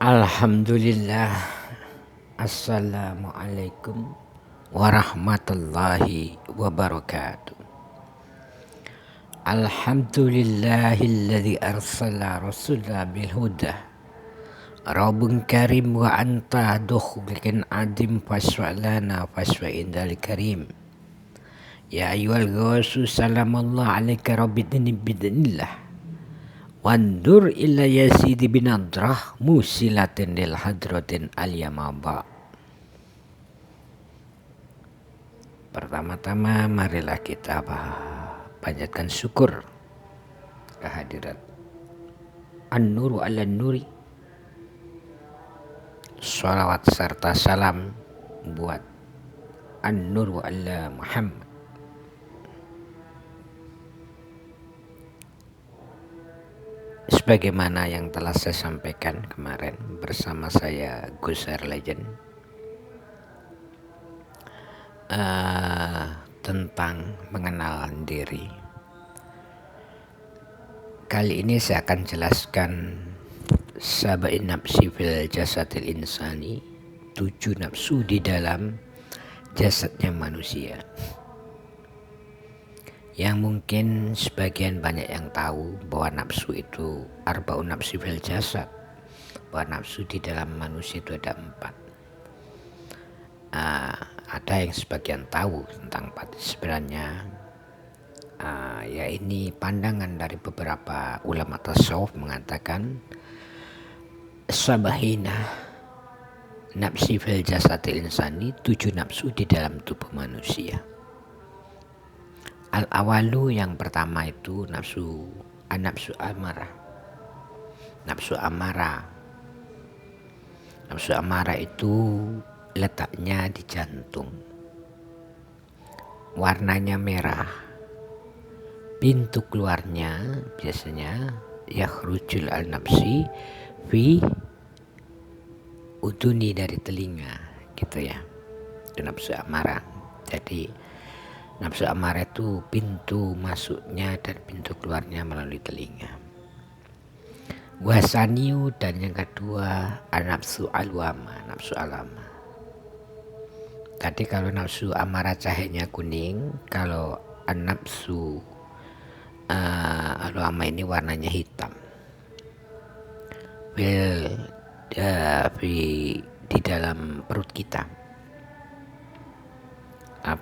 Alhamdulillah. Assalamualaikum warahmatullahi wabarakatuh. Alhamdulillahilladzi arsala rasulah bil huda Rabbun karim wa anta dukhlikin adim faswa'lana faswa'in dal karim. Ya ayyuhal ghasu salamallah alaika rabbidini bidnillah wandur illa yazidi binadrah musilatin lil hadratin al-yamaba. Pertama-tama marilah kita panjatkan syukur kehadirat An-Nuru ala Nuri. Salawat serta salam buat An-Nuru ala Muhammad. Sebagaimana yang telah saya sampaikan kemarin bersama saya Gus Air Legend tentang mengenal diri. Kali ini saya akan jelaskan sab'in nafsi fil jasadil insani, 7 nafsu di dalam jasadnya manusia. Yang mungkin sebagian banyak yang tahu bahwa nafsu itu arba'un nafsi fil jasad, bahwa nafsu di dalam manusia itu ada 4. Ada yang sebagian tahu tentang 4 sebenarnya. Ya ini pandangan dari beberapa ulama tasawuf mengatakan sabahina nafsi fil jasadil insani, 7 nafsu di dalam tubuh manusia. Al-awalu yang pertama itu nafsu amarah. Nafsu amarah itu letaknya di jantung. Warnanya merah. Pintu keluarnya biasanya yakhrujul al-nafsi fi uduni, dari telinga gitu ya. Itu nafsu amarah. Jadi nafsu amarah itu pintu masuknya dan pintu keluarnya melalui telinga. Wasaniu, dan yang kedua nafsu alwama, nafsu alama. Tadi kalau nafsu amarah cahayanya kuning, kalau nafsu alwama ini warnanya hitam. Di dalam perut kita.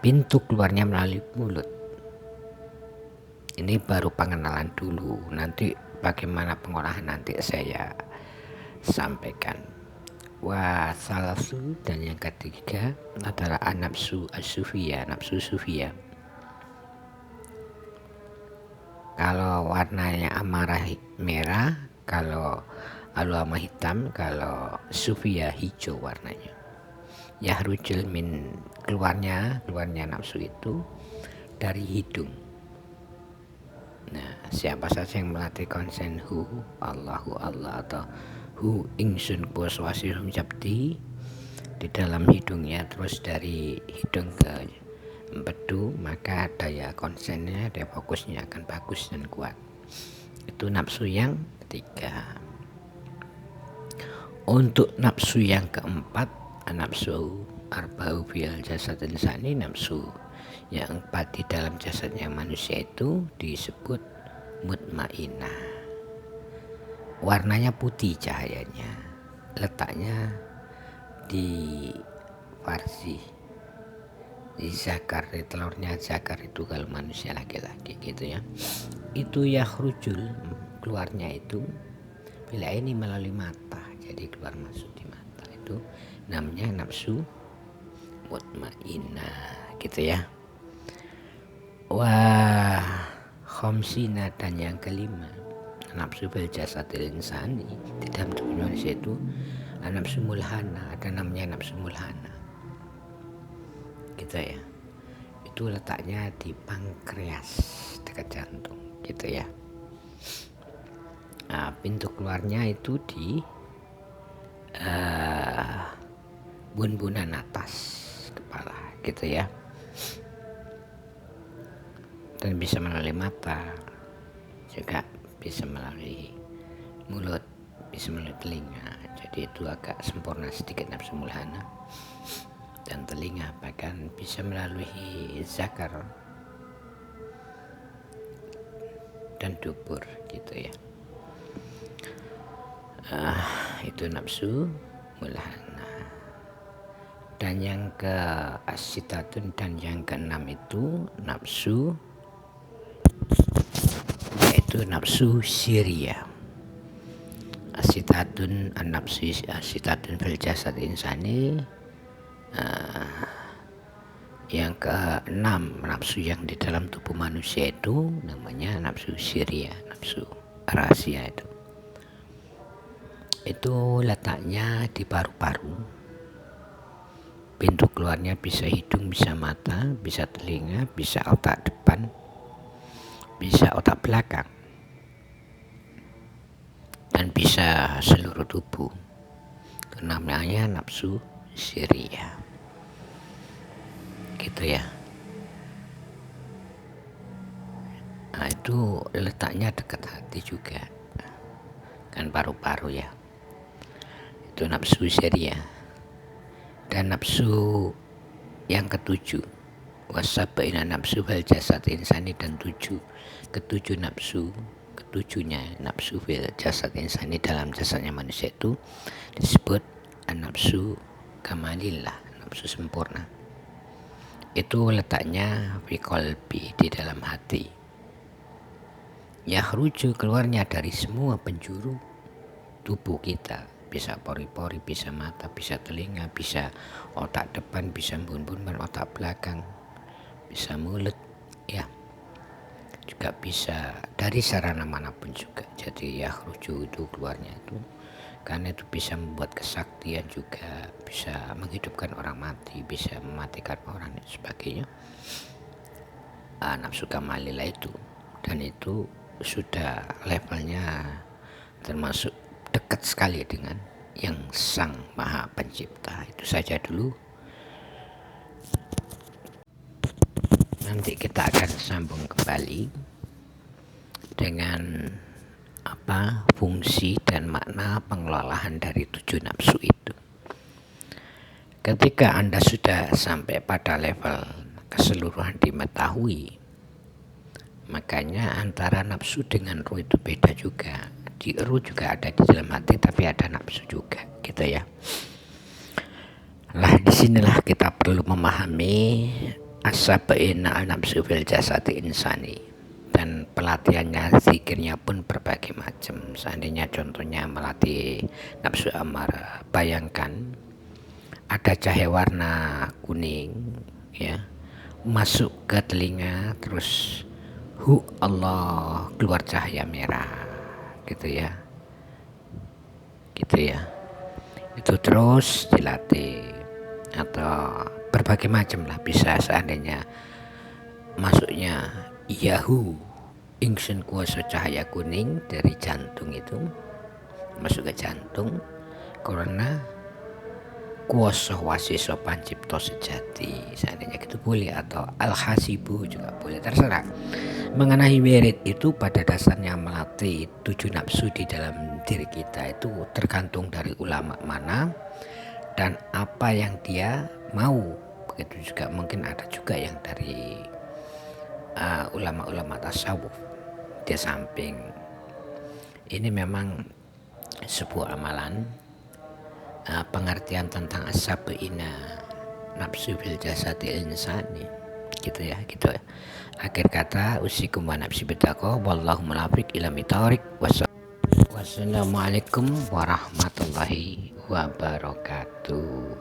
Pintu keluarnya melalui mulut. Ini baru pengenalan dulu. Nanti bagaimana pengolahan nanti saya sampaikan. Wasalasu, dan yang ketiga adalah nafsu as-sufiyah, nafsu sufiyah. Kalau warnanya amarah merah, kalau alwama hitam, kalau sufiyah hijau warnanya. Yahrujul min, keluarnya nafsu itu dari hidung. Nah, siapa saja yang melatih konsen hu Allahu Allah atau hu ingsun poswasihum jabdi di dalam hidungnya, terus dari hidung ke empedu, maka daya konsennya, daya fokusnya akan bagus dan kuat. Itu nafsu yang ketiga. Untuk nafsu yang keempat, nafsu arba'u fil jasad insani, nafsu yang 4 di dalam jasadnya manusia itu disebut mutmainah. Warnanya putih cahayanya, letaknya di farji, di zakar, di telurnya zakar itu kalau manusia laki-laki gitu ya. Itu yakhrujul, keluarnya itu bila ini melalui mata, jadi keluar masuk di mata, itu namanya nafsu mutmainah gitu ya. Wah khamsina, dan yang kelima nafsu bil jasadil insani, di dalam tubuh manusia itu nafsu mulhana, ada namanya nafsu mulhana gitu ya. Itu letaknya di pankreas dekat jantung gitu ya. Pintu keluarnya itu di bun-bunan atas kepala gitu ya. Dan bisa melalui mata, juga bisa melalui mulut, bisa melalui telinga. jadi itu agak sempurna sedikit nafsu mulhana. Dan telinga bahkan bisa melalui zakar dan dubur gitu ya. Itu nafsu mulhana. Dan yang ke asitatun dan yang keenam itu nafsu, yaitu nafsu syria. Asitatun an-nafsu asitatun fil jasad insani. Yang keenam nafsu yang di dalam tubuh manusia itu namanya nafsu syria, nafsu rahasia itu letaknya di paru-paru. Pintu keluarnya bisa hidung, bisa mata, bisa telinga, bisa otak depan, bisa otak belakang, dan bisa seluruh tubuh. Itu namanya nafsu syria gitu ya. Nah, itu letaknya dekat hati juga kan, paru-paru ya. Itu nafsu syria. Dan nafsu yang ketujuh, wasab'ina nafsu fil jasad insani, dan ketujuh nafsu, ketujuhnya nafsu fil jasad insani, dalam jasadnya manusia itu disebut an-nafsu kamalillah, nafsu sempurna. Itu letaknya fi qalbi, di dalam hati. Yakhruju, keluarnya dari semua penjuru tubuh kita, bisa pori-pori, bisa mata, bisa telinga, bisa otak depan, bisa bun-bun otak belakang, bisa mulut ya, juga bisa dari sarana manapun juga. Jadi yakhruju itu keluarnya itu, karena itu bisa membuat kesaktian juga, bisa menghidupkan orang mati, bisa mematikan orang dan sebagainya. Nafsu kamalillah itu, dan itu sudah levelnya termasuk dekat sekali dengan yang Sang Maha Pencipta. Itu saja dulu. Nanti kita akan sambung kembali dengan fungsi dan makna pengelolaan dari 7 nafsu itu. Ketika Anda sudah sampai pada level keseluruhan dimengetahui, makanya antara nafsu dengan ruh itu beda juga. Di ruh juga ada di dalam hati, tapi ada nafsu juga gitu ya. Lah disinilah kita perlu memahami as-sab'ina nafsu fil jasad insani. Dan pelatihannya, zikirnya pun berbagai macam. Seandainya contohnya melatih nafsu amarah, bayangkan ada cahaya warna kuning ya, masuk ke telinga, terus Allah, keluar cahaya merah gitu ya. Itu terus dilatih, atau berbagai macam lah. Bisa seandainya masuknya Yahu ingsun kuasa cahaya kuning dari jantung, itu masuk ke jantung karena kuasa wasiso pancipto sejati, seandainya gitu boleh. Atau al-hasibu juga boleh, terserah. Mengenai wirid itu pada dasarnya melatih 7 nafsu di dalam diri kita itu tergantung dari ulama mana dan apa yang dia mau. Begitu juga mungkin ada juga yang dari ulama-ulama tasawuf. Di samping ini memang sebuah amalan, pengertian tentang as-sab'ina nafsu fil jasadil insani gitu ya. Akhir kata, usikum wa nafsi bittaqwa wallahu muwaffiq ila mitariq. Wassalamualaikum warahmatullahi wabarakatuh.